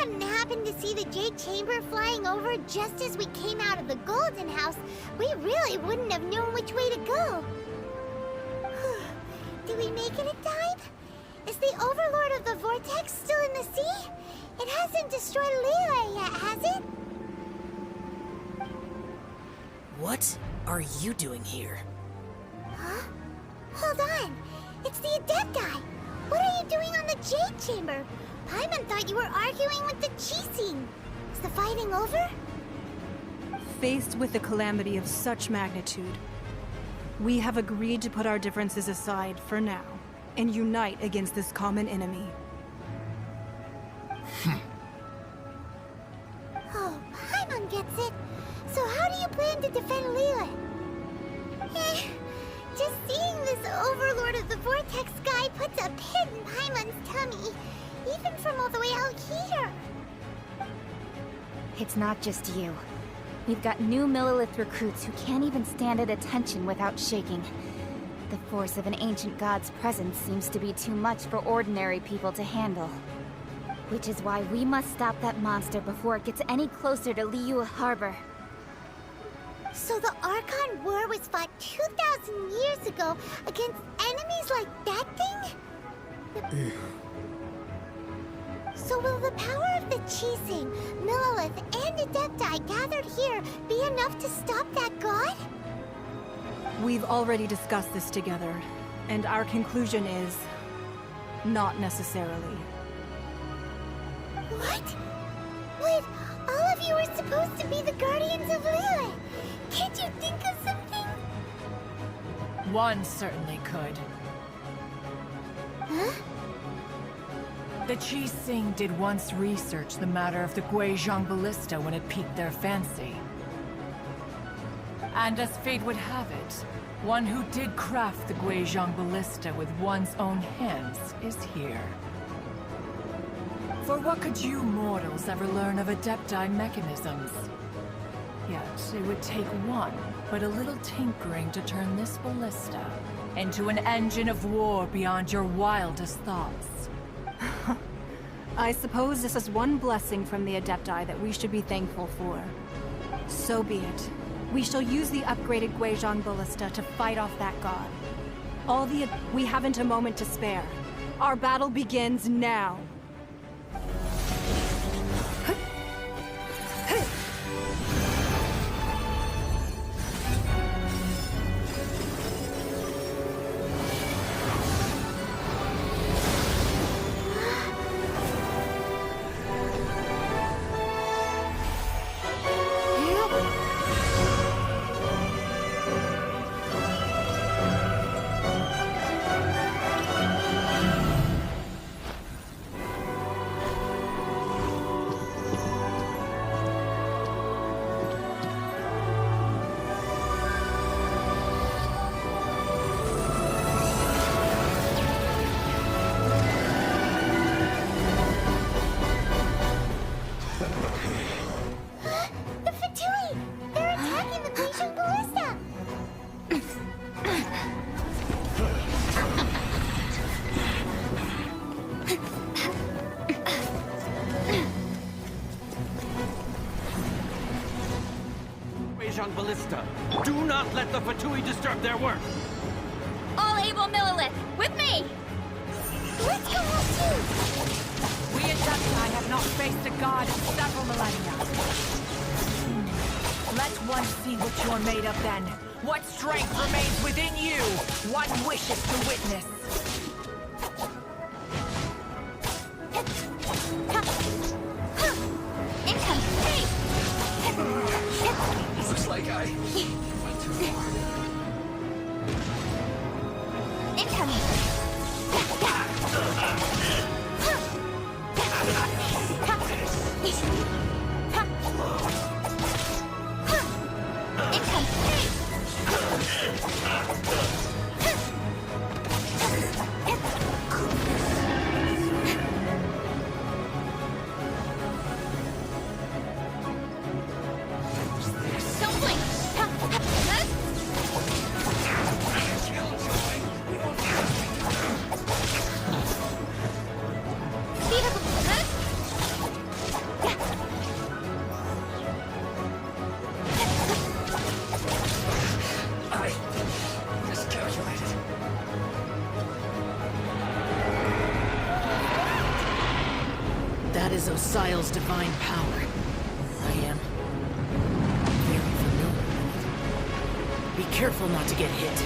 hadn't happened to see the Jade Chamber flying over just as we came out of the Golden House, we really wouldn't have known which way to go. Did we make it in time? Is the Overlord of the Vortex still in the sea? It hasn't destroyed Liyue yet, has it? What are you doing here? Huh? Hold on. It's the Adepti. What are you doing on the Jade Chamber? Paimon thought you were arguing with the Qixing. Is the fighting over? Faced with a calamity of such magnitude, we have agreed to put our differences aside for now and unite against this common enemy. Oh, Paimon gets it. So how do you plan to defend Liyue? Just seeing this Overlord of the Vortex guy puts a pit in Paimon's tummy, even from all the way out here. It's not just you. We've got new Millilith recruits who can't even stand at attention without shaking. The force of an ancient god's presence seems to be too much for ordinary people to handle. Which is why we must stop that monster before it gets any closer to Liyue Harbor. So the Archon War was fought 2,000 years ago against enemies like that thing? So will the power of the Qixing, Millilith, and Adepti gathered here be enough to stop that god? We've already discussed this together, and our conclusion is... not necessarily. What? Wait, all of you are supposed to be the Guardians of Liyue. Can't you think of something? One certainly could. Huh? The Qixing did once research the matter of the Guizhong Ballista when it piqued their fancy. And as fate would have it, one who did craft the Guizhong Ballista with one's own hands is here. For what could you mortals ever learn of Adepti mechanisms? Yet, it would take one, but a little tinkering to turn this ballista into an engine of war beyond your wildest thoughts. I suppose this is one blessing from the Adepti that we should be thankful for. So be it. We shall use the upgraded Guizhong Ballista to fight off that god. We haven't a moment to spare. Our battle begins now. Ballista. Do not let the Fatui disturb their work. All able Millilith, with me! Let's go out too! We Adepti have not faced a god in several millennia. Let one see what you're made of then. What strength remains within you? One wishes to witness. Looks like I went too far. Incoming! is Osial's divine power. I am very familiar with it. Be careful not to get hit.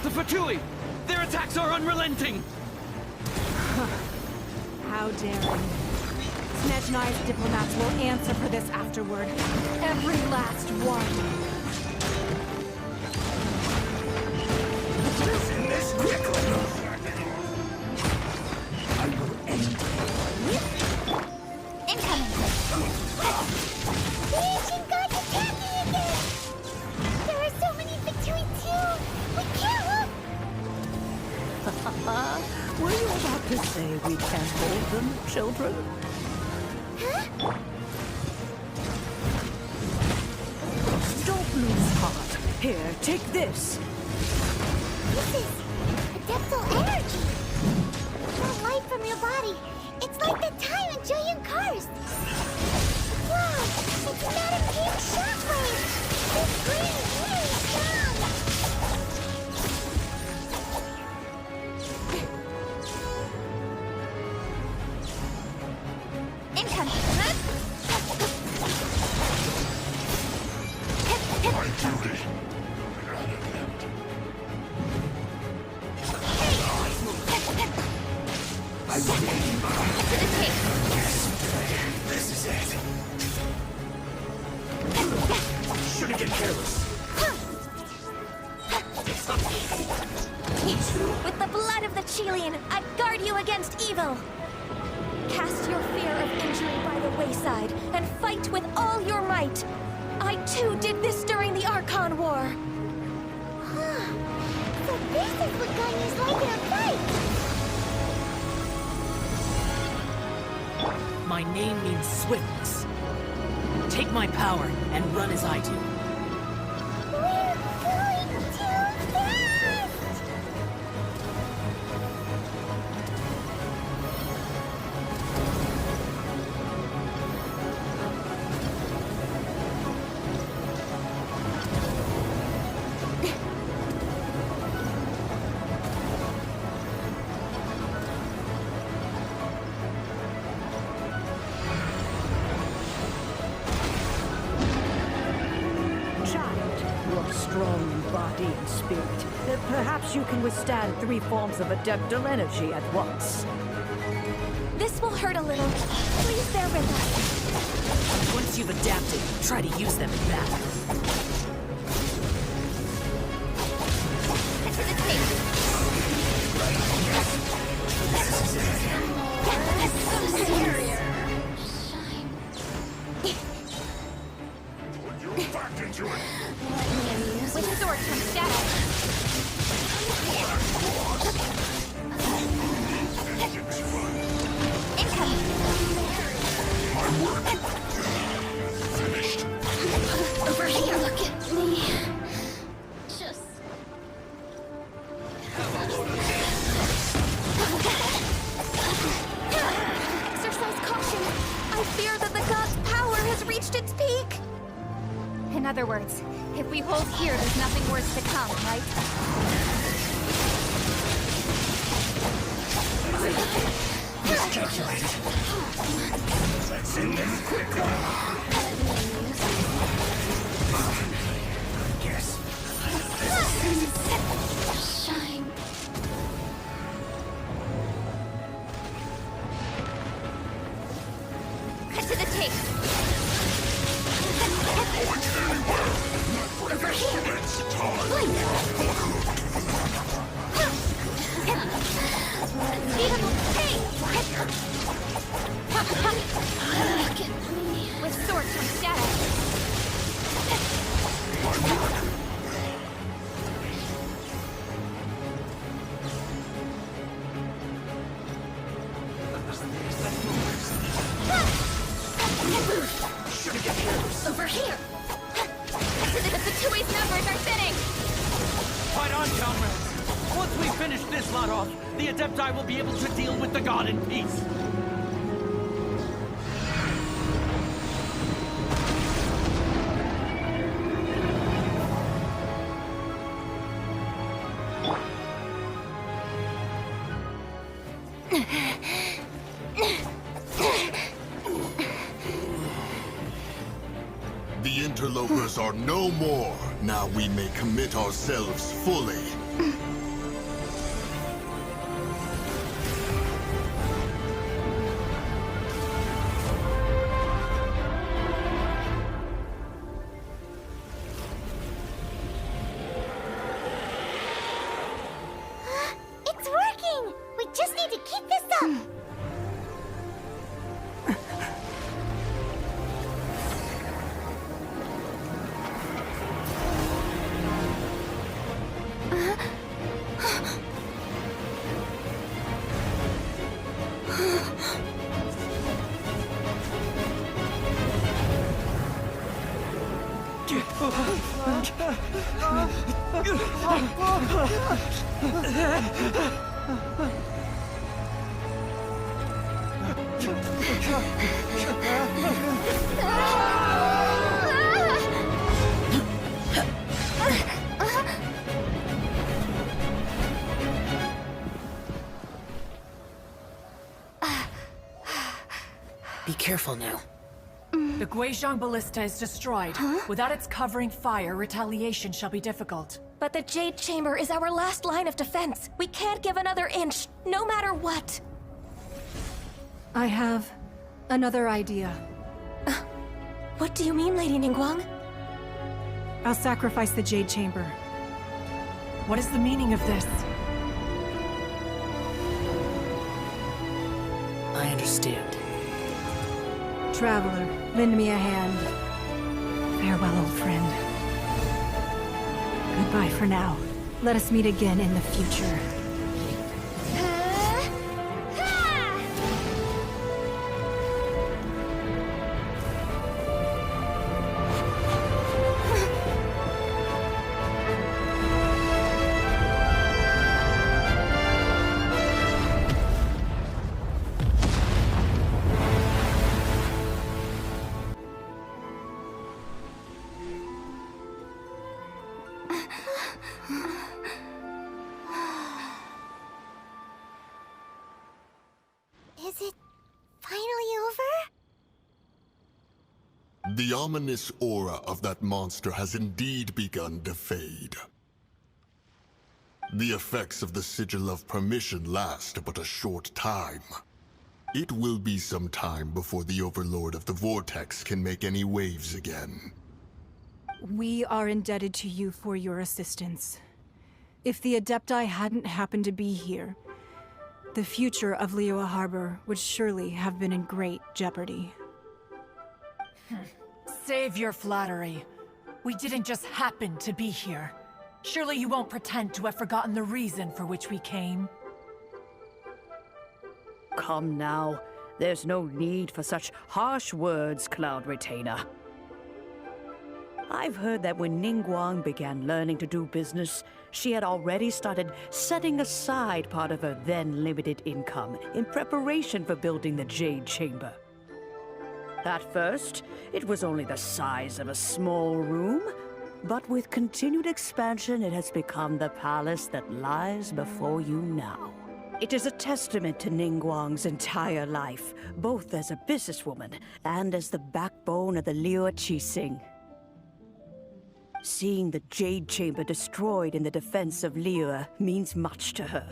The Fatui! Their attacks are unrelenting! How daring. Snezhnai's diplomats will answer for this afterward. Every last one. This quickly! I will end Incoming! The ancient gods attacking again! There are so many Fatui too! We can't look! Were you about to say we can't hold them, children? Huh? Don't lose heart. Here, take this. This is adeptal energy! That light from your body, it's like the time in Julian Karst! Wow! It's not a pink shockwave! This green is really strong! Incoming! my duty. I will aim. This is it. Shouldn't get careless. With the blood of the Chilean, I guard you against evil! Cast your fear of injury by the wayside, and fight with all your might! I too did this during the Archon War! Huh. So this is what Ganyu's like in a fight! My name means swiftness. Take my power and run as I do. We're going too fast! Child, you are strong in body and spirit. Perhaps you can withstand 3 forms of adeptal energy at once. This will hurt a little. Please bear with us. Once you've adapted, try to use them in battle. To the tape. You're back into it. With sword from shadow. Incoming. Finished. Over here! Look at me! Just... Exercise caution. I fear that the god's power has reached its peak. In other words, if we hold here, there's nothing worse to come, right? Miscalculated. Let's end them quickly. Yes. Shine. Cut to the tape. Over here! It's time. Look at me! With swords from shadow. Over here! The Fatui's numbers are thinning. Fight on, comrades! Once we finish this lot off, the Adepti will be able to deal with the god in peace. interlopers are no more. Now we may commit ourselves fully. It's working! We just need to keep this up! Be careful now. The Guizhong Ballista is destroyed. Without its covering fire, retaliation shall be difficult. But the Jade Chamber is our last line of defense. We can't give another inch, no matter what. I have another idea. What do you mean, Lady Ningguang? I'll sacrifice the Jade Chamber. What is the meaning of this? I understand. Traveler, lend me a hand. Farewell, old friend. Goodbye for now. Let us meet again in the future. Is it finally over? The ominous aura of that monster has indeed begun to fade. The effects of the Sigil of Permission last but a short time. It will be some time before the Overlord of the Vortex can make any waves again. We are indebted to you for your assistance. If the Adepti hadn't happened to be here, the future of Liyue Harbor would surely have been in great jeopardy. Save your flattery. We didn't just happen to be here. Surely you won't pretend to have forgotten the reason for which we came. Come now. There's no need for such harsh words, Cloud Retainer. I've heard that when Ningguang began learning to do business, she had already started setting aside part of her then limited income in preparation for building the Jade Chamber. At first, it was only the size of a small room, but with continued expansion, it has become the palace that lies before you now. It is a testament to Ningguang's entire life, both as a businesswoman and as the backbone of the Liyue Qixing. Seeing the Jade Chamber destroyed in the defense of Liyue means much to her.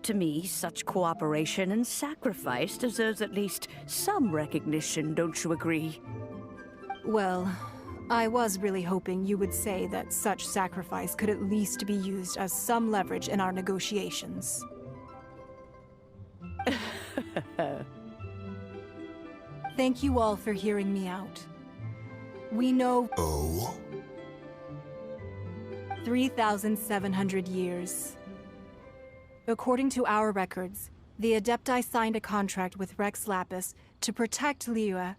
To me, such cooperation and sacrifice deserves at least some recognition, don't you agree? Well, I was really hoping you would say that such sacrifice could at least be used as some leverage in our negotiations. Thank you all for hearing me out. We know... Oh? 3,700 years. According to our records, the Adepti signed a contract with Rex Lapis to protect Liyue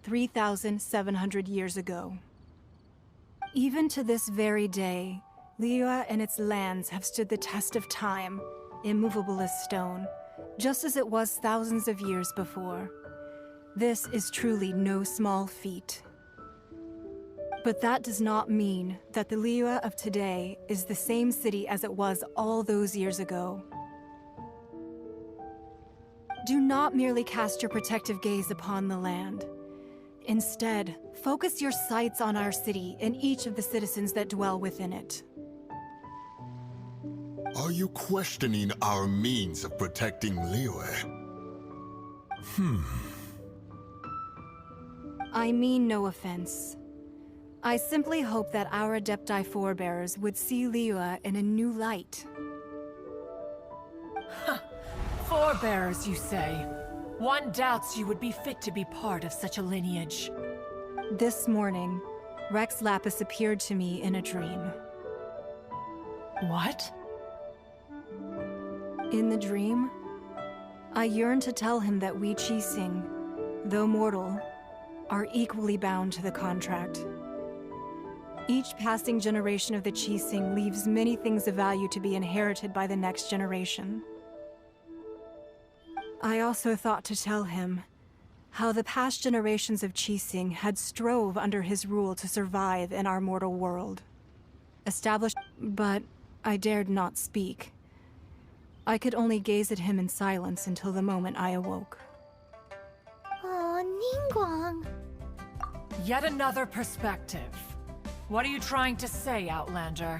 3,700 years ago. Even to this very day, Liyue and its lands have stood the test of time, immovable as stone, just as it was thousands of years before. This is truly no small feat. But that does not mean that the Liyue of today is the same city as it was all those years ago. Do not merely cast your protective gaze upon the land. Instead, focus your sights on our city and each of the citizens that dwell within it. Are you questioning our means of protecting Liyue? I mean no offense. I simply hope that our Adepti forebears would see Liyue in a new light. Forebears, you say? One doubts you would be fit to be part of such a lineage. This morning, Rex Lapis appeared to me in a dream. What? In the dream, I yearned to tell him that we Qixing, though mortal, are equally bound to the contract. Each passing generation of the Qixing leaves many things of value to be inherited by the next generation. I also thought to tell him how the past generations of Qixing had strove under his rule to survive in our mortal world. But I dared not speak. I could only gaze at him in silence until the moment I awoke. Oh, Ningguang. Yet another perspective. What are you trying to say, Outlander?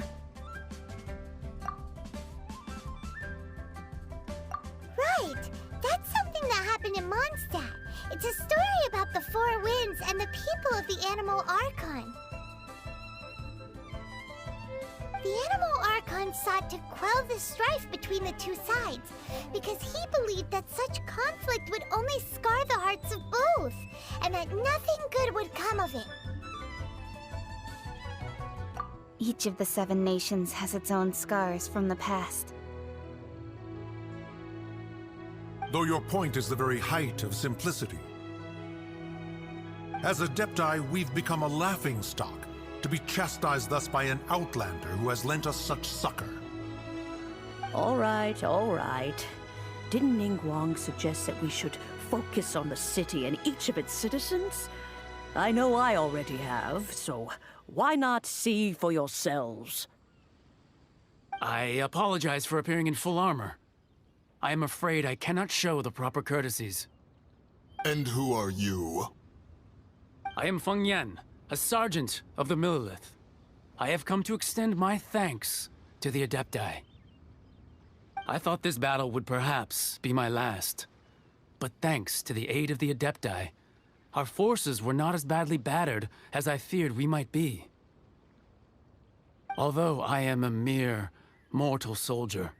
Right! That's something that happened in Mondstadt. It's a story about the Four Winds and the people of the Animal Archon. The Animal Archon sought to quell the strife between the two sides, because he believed that such conflict would only scar the hearts of both, and that nothing good would come of it. Each of the 7 nations has its own scars from the past. Though your point is the very height of simplicity. As Adepti, we've become a laughingstock, to be chastised thus by an outlander who has lent us such succor. All right. Didn't Ningguang suggest that we should focus on the city and each of its citizens? I know I already have, so why not see for yourselves? I apologize for appearing in full armor. I am afraid I cannot show the proper courtesies. And who are you? I am Feng Yan, a sergeant of the Millelith. I have come to extend my thanks to the Adepti. I thought this battle would perhaps be my last. But thanks to the aid of the Adepti, our forces were not as badly battered as I feared we might be. Although I am a mere mortal soldier,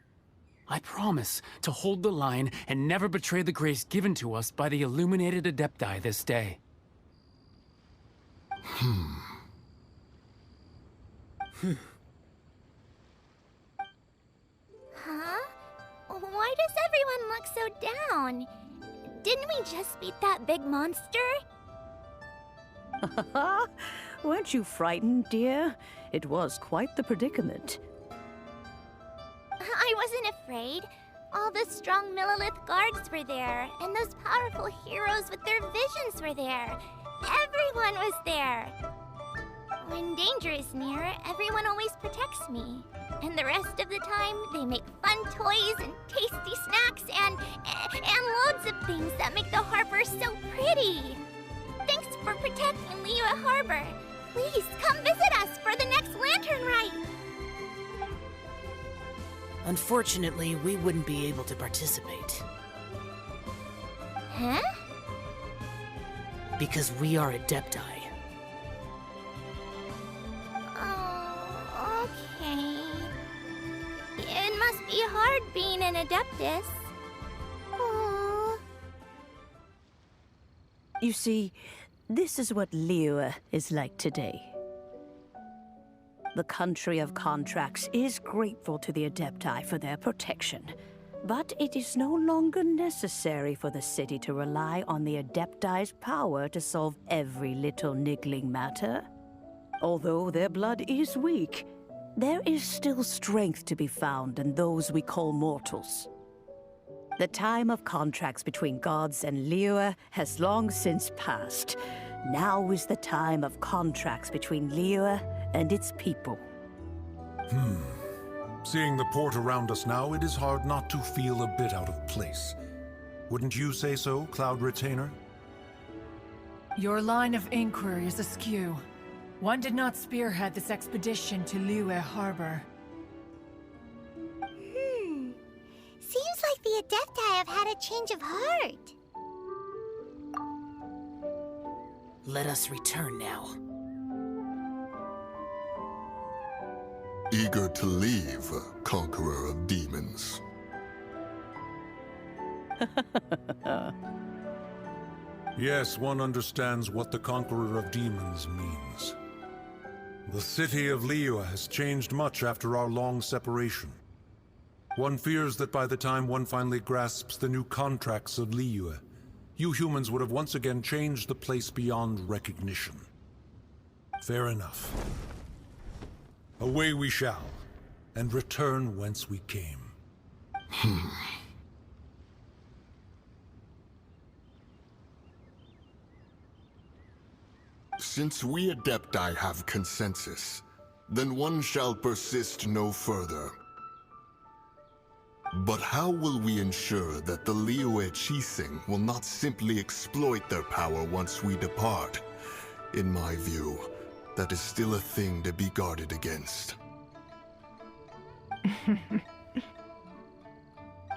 I promise to hold the line and never betray the grace given to us by the illuminated Adepti this day. Huh? Why does everyone look so down? Didn't we just beat that big monster? Weren't you frightened, dear? It was quite the predicament. I wasn't afraid. All the strong Millelith guards were there, and those powerful heroes with their visions were there. Everyone was there. When danger is near, everyone always protects me. And the rest of the time, they make fun toys and tasty snacks and loads of things that make the harbor so pretty. Thanks for protecting Liyue Harbor. Please come visit us for the next lantern rite. Unfortunately, we wouldn't be able to participate. Huh? Because we are Adepti. Oh, okay. It must be hard being an Adeptus. Aww. You see, this is what Liyue is like today. The country of contracts is grateful to the Adepti for their protection, but it is no longer necessary for the city to rely on the Adepti's power to solve every little niggling matter. Although their blood is weak, there is still strength to be found in those we call mortals. The time of contracts between gods and Liyue has long since passed. Now is the time of contracts between Liyue and its people. Seeing the port around us now, it is hard not to feel a bit out of place. Wouldn't you say so, Cloud Retainer? Your line of inquiry is askew. One did not spearhead this expedition to Liyue Harbor. Seems like the Adepti have had a change of heart. Let us return now. Eager to leave, conqueror of demons. Yes, one understands what the Conqueror of Demons means. The city of Liyue has changed much after our long separation. One fears that by the time one finally grasps the new contracts of Liyue, you humans would have once again changed the place beyond recognition. Fair enough. Away we shall, and return whence we came. Since we Adepti have consensus, then one shall persist no further. But how will we ensure that the Liyue Chising will not simply exploit their power once we depart? In my view, that is still a thing to be guarded against.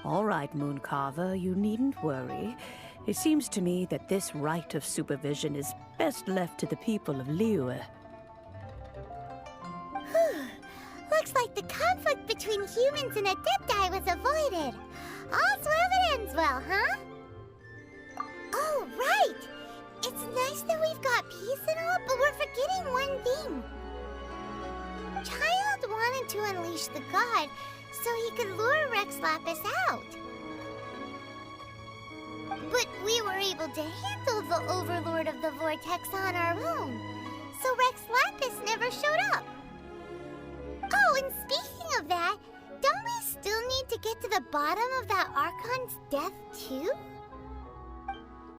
All right, Mooncarver, you needn't worry. It seems to me that this right of supervision is best left to the people of Liyue. Looks like the conflict between humans and Adepti was avoided. All's well that ends well, huh? Oh, right! It's nice that we've got peace and all, but we're forgetting one thing. Child wanted to unleash the god so he could lure Rex Lapis out. But we were able to handle the Overlord of the Vortex on our own, so Rex Lapis never showed up. Oh, and speaking of that, don't we still need to get to the bottom of that Archon's death too?